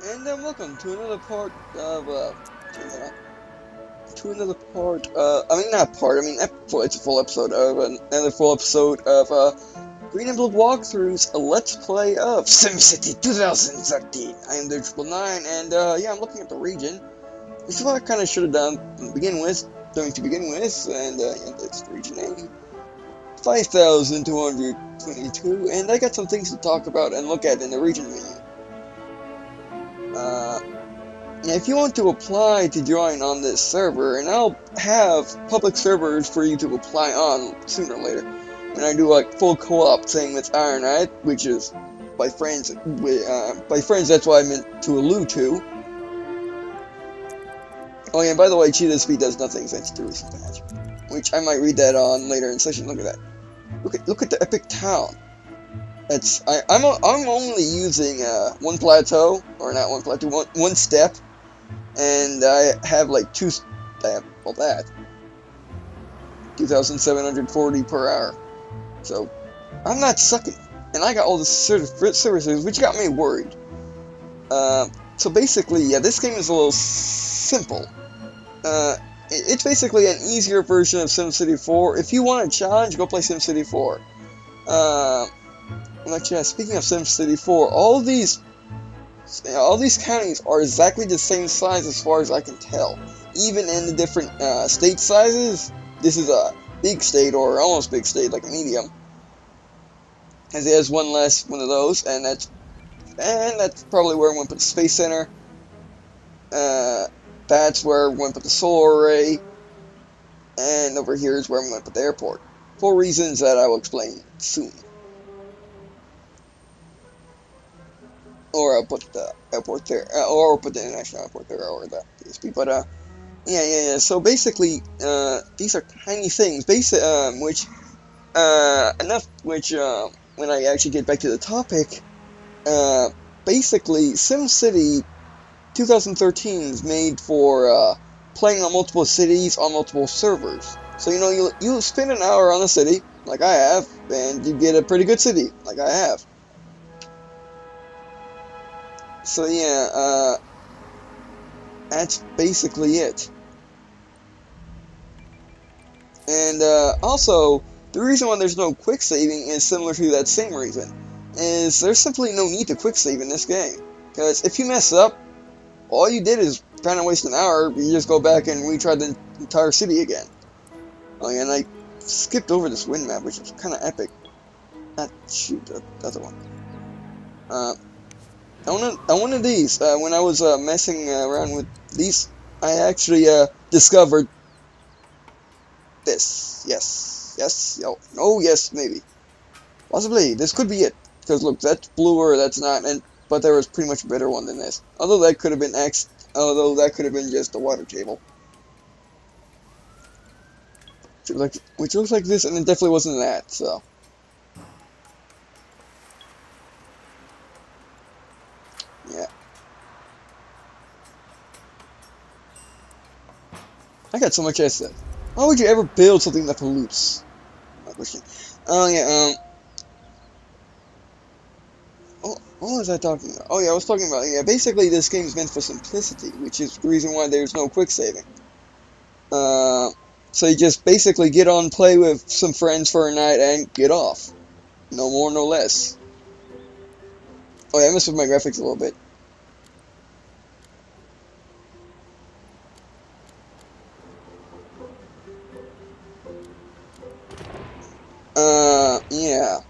And welcome to another part of to another part. I mean not part. I mean it's a full episode of another full episode of Green&Blue walkthroughs. A let's play of SimCity 2013. I am the 999, and yeah, I'm looking at the region, which is what I kind of should have done to begin with. And yeah, that's region A. 5,222, and I got some things to talk about and look at in the region menu. Uh, Now, if you want to apply to join on this server, and I'll have public servers for you to apply on sooner or later, when I do like full co-op thing with Ironite, which is by friends. By friends, that's what I meant to allude to. Oh yeah, and by the way, cheetah speed does nothing thanks to recent patch, which I might read that on later in session. Look at that. Look at the epic town. I'm only using one plateau, or not one plateau, one step. And I have like well that 2,740 per hour. So I'm not sucking, and I got all the services, which got me worried. So basically, yeah, this game is a little simple. It's basically an easier version of SimCity 4. If you want a challenge, go play SimCity 4. Speaking of SimCity 4, all these counties are exactly the same size as far as I can tell. Even in the different state sizes, this is a big state or almost big state, like a medium. As it has one less one of those, and that's probably where I'm going to put the Space Center. That's where I'm going to put the solar array, and over here is where I'm going to put the airport. For reasons that I will explain soon. Or I'll put the airport there, or I'll put the international airport there, or the PSP. But yeah. So basically, these are tiny things, when I actually get back to the topic, basically, SimCity 2013 is made for playing on multiple cities on multiple servers. So you spend an hour on a city, like I have, and you get a pretty good city, like I have. So yeah, that's basically it. And also, the reason why there's no quick saving is similar to that same reason. Is there's simply no need to quick save in this game. Because if you mess up, all you did is kind of waste an hour. You just go back and retry the entire city again. Oh yeah, and I skipped over this wind map, which is kind of epic. Shoot, the other one. One of these. When I was messing around with these, I actually discovered this. Yes. Oh, yes, maybe. Possibly. This could be it. Because look, that's bluer, that's not, but there was pretty much a better one than this. Although that could have been just the water table. Which looks like this, and it definitely wasn't that, so. Yeah. I got so much essay. Why would you ever build something that pollutes? My question. Oh, yeah, what was I talking about? Oh yeah, I was talking about, yeah, basically this game is meant for simplicity, which is the reason why there's no quick saving. So you just basically get on, play with some friends for a night, and get off. No more, no less. Oh yeah, I messed with my graphics a little bit. Yeah.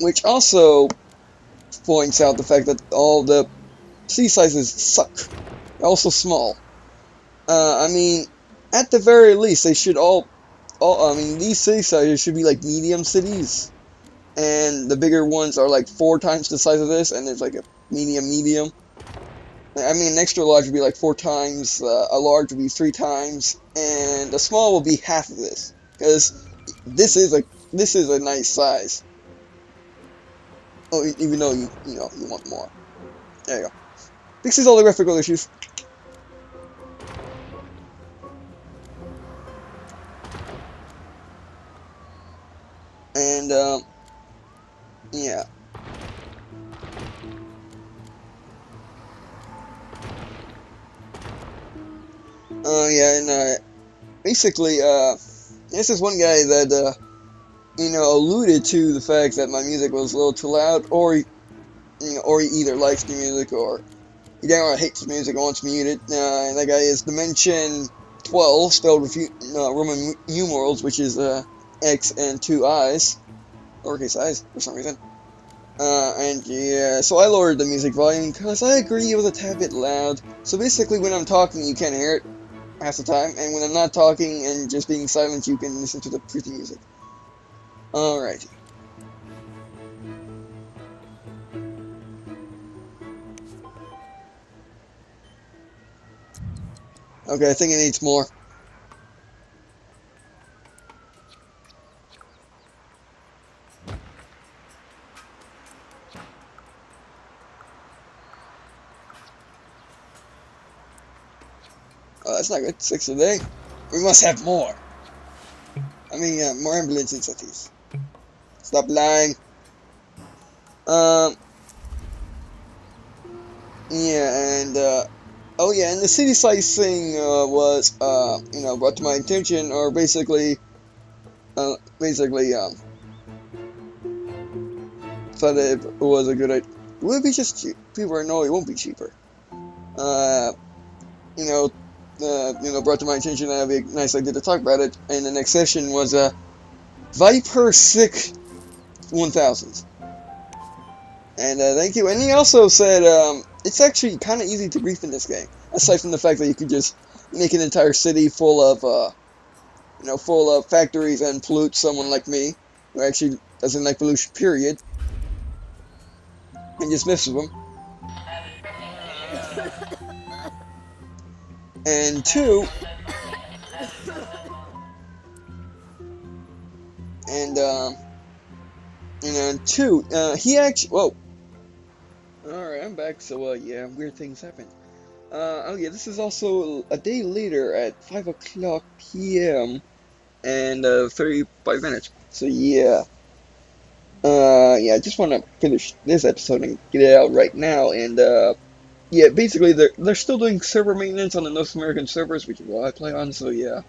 Which also points out the fact that all the sea sizes suck. They're also small. I mean, at the very least, they should I mean, these city sizes should be like medium cities. And the bigger ones are like 4 times the size of this, and there's like a medium. I mean, an extra large would be like 4 times, a large would be 3 times, and a small will be half of this. Because this is a nice size. Oh, even though you want more. There you go. Fixes all the graphical issues. And yeah. Yeah, and basically, this is one guy that alluded to the fact that my music was a little too loud, or or he either likes the music or he downright hates the music and wants to mute it. And that guy is Dimension 12, spelled with Roman numerals, which is X and two I's, lowercase i's for some reason. And yeah, so I lowered the music volume because I agree it was a tad bit loud. So basically, when I'm talking, you can't hear it half the time, and when I'm not talking and just being silent, you can listen to the pretty music. Alrighty. Okay, I think it needs more. Oh, that's not good. 6 a day. We must have more. I mean, more ambulance in cities. Stop lying. Yeah, and, oh yeah, and the city size thing, was, brought to my attention, or basically, thought that it was a good idea. It would be just cheap. People know it won't be cheaper. Brought to my attention that it'd be a nice idea to talk about it, and the next session was, Viper 6 1000. And, thank you. And he also said, it's actually kind of easy to grief in this game, aside from the fact that you could just make an entire city full of factories and pollute someone like me, who actually doesn't like pollution, period, and just mess with them. And two, he actually, whoa. Alright, I'm back, so, yeah, weird things happen. Oh yeah, this is also a day later at 5 o'clock p.m. and, 35 minutes. So, yeah. Yeah, I just want to finish this episode and get it out right now, and, yeah, basically, they're still doing server maintenance on the North American servers, which is what I play on, so, yeah.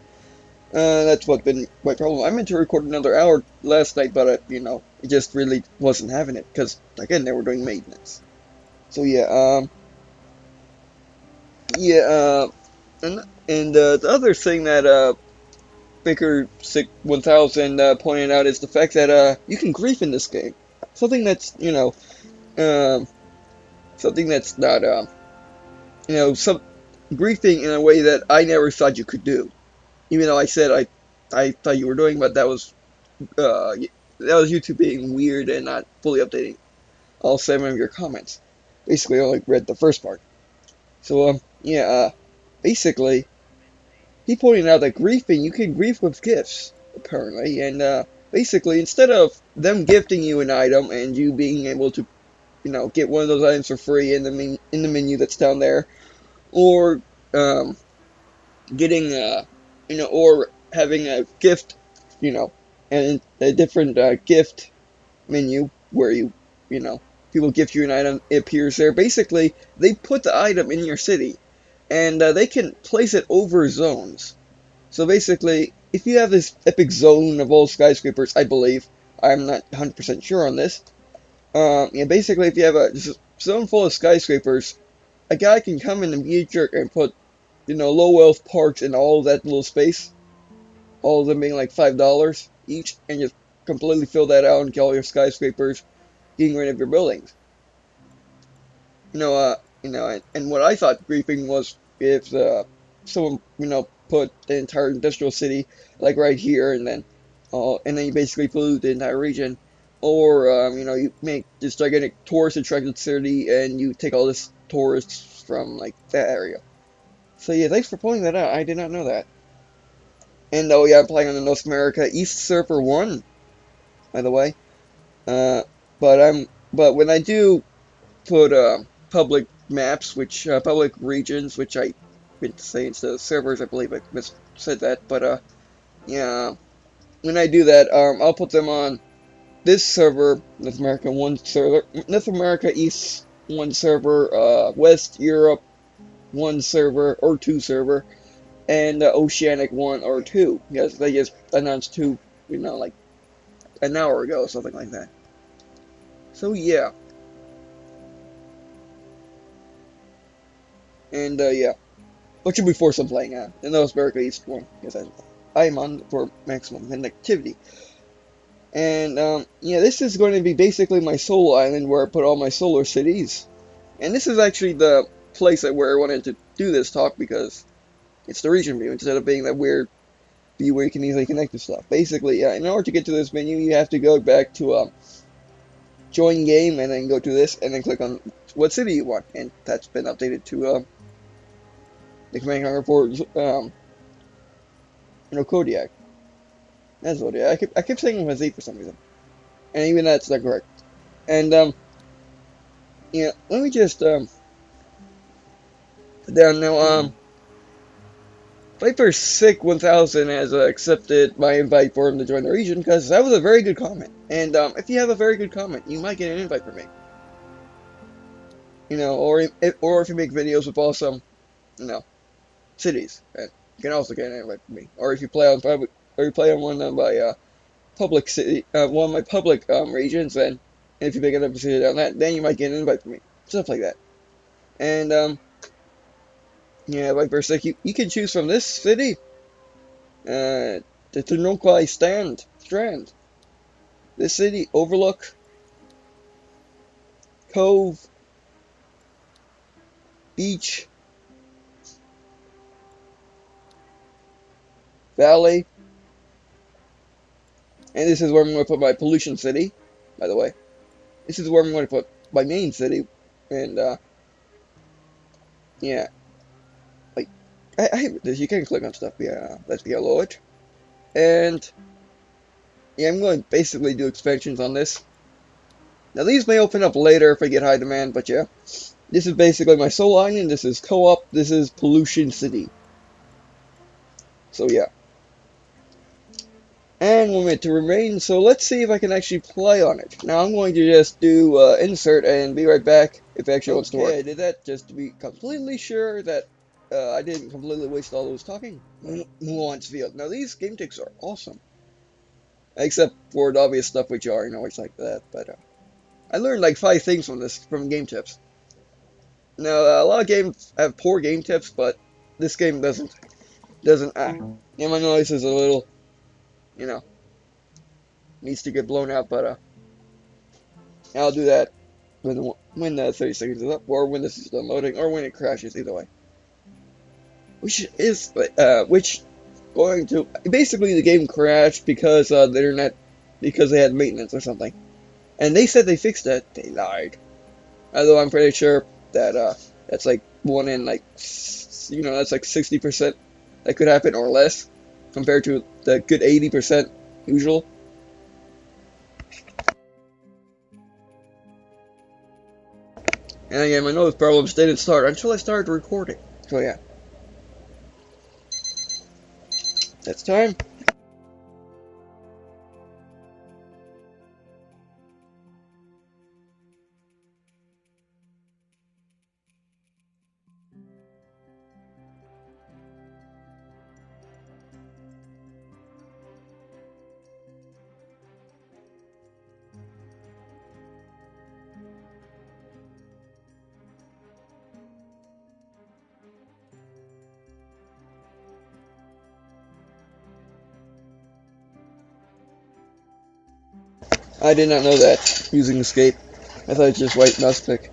That's what been my problem. I meant to record another hour last night, but, it just really wasn't having it, because, again, they were doing maintenance. So, yeah, the other thing that, Baker 1000, pointed out is the fact that, you can grief in this game. Something that's, something that's not, some griefing in a way that I never thought you could do. Even though I said I thought you were doing, but that was YouTube being weird and not fully updating all 7 of your comments. Basically, I only read the first part. So, basically, he pointed out that griefing, you can grief with gifts, apparently, and, basically, instead of them gifting you an item and you being able to, get one of those items for free in the menu that's down there, or, getting, or having a gift, and a different, gift menu where people gift you an item, it appears there. Basically, they put the item in your city, and they can place it over zones. So basically, if you have this epic zone of all skyscrapers, I believe, I'm not 100% sure on this, basically if you have a zone full of skyscrapers, a guy can come in and be a jerk and put, low wealth parks in all of that little space, all of them being like $5 each, and just completely fill that out and get all your skyscrapers, getting rid of your buildings. And what I thought griefing was if someone, put the entire industrial city like right here, and then you basically pollute the entire region, or you make this gigantic tourist attracted city and you take all this tourists from like that area. So yeah, thanks for pointing that out. I did not know that. And oh yeah, I'm playing on the North America East Server 1, by the way. But when I do put public maps, public regions, which I meant to say instead of servers, I believe I said that. But yeah, when I do that, I'll put them on this server, North America 1 server, North America East 1 server, West Europe 1 server or 2 server, and Oceanic 1 or 2. Because they just announced 2, like an hour ago, something like that. So yeah. And yeah. What should be forced on playing in the North America East one, because I'm on for maximum connectivity. And yeah, this is going to be basically my solo island where I put all my solar cities. And this is actually the place where I wanted to do this talk, because it's the region view instead of being that weird view where you can easily connect to stuff. Basically, in order to get to this menu, you have to go back to join game, and then go to this, and then click on what city you want. And that's been updated to the command line report, Kodiak. That's Zodiac. I kept saying it was 8 for some reason. And even that's not correct. And, yeah, let me just, put down now, Viper Sick 1000 has accepted my invite for him to join the region, because that was a very good comment. And, if you have a very good comment, you might get an invite from me. Or if you make videos with awesome, cities, and you can also get an invite from me. Or if you play on public, or you play on one of my, public city, one of my public regions, and if you make an episode on that, then you might get an invite from me, stuff like that. And yeah, Viper Sick, you can choose from this city, the Tanokwai Strand, this city, Overlook, Cove, Beach, Valley, and this is where I'm going to put my pollution city, by the way. This is where I'm going to put my main city, and, yeah. Like, I hate this, you can click on stuff, yeah, let's yellow it. And, yeah, I'm going to basically do expansions on this. Now, these may open up later if I get high demand, but yeah. This is basically my Soul Island, this is Co-op, this is Pollution City. So, yeah. And we'll wait to remain, so let's see if I can actually play on it. Now, I'm going to just do insert and be right back if it actually wants to work. I did that just to be completely sure that I didn't completely waste all those talking. Nuance field. Now, these game ticks are awesome. Except for the obvious stuff, which are, it's like that, but I learned like 5 things from game tips. Now, a lot of games have poor game tips, but this game doesn't. Yeah, my noise is a little, needs to get blown out, but I'll do that when the 30 seconds is up, or when this is done loading, or when it crashes, either way. Which going to, basically the game crashed because the internet, because they had maintenance or something. And they said they fixed it, they lied. Although I'm pretty sure that that's like one in like, that's like 60% that could happen or less, compared to the good 80% usual. And again, my nose problems didn't start until I started recording. So yeah. That's time. I did not know that, using escape. I thought it's just right mouse click.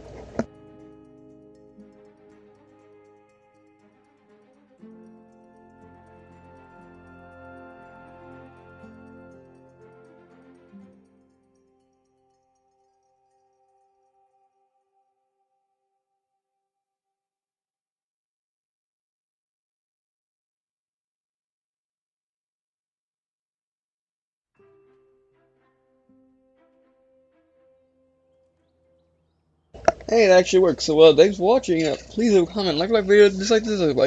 Hey, it actually works. So, thanks for watching. Please leave a comment, like my video, dislike the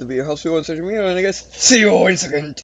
video, helps people on social media, and I guess, see you in a second.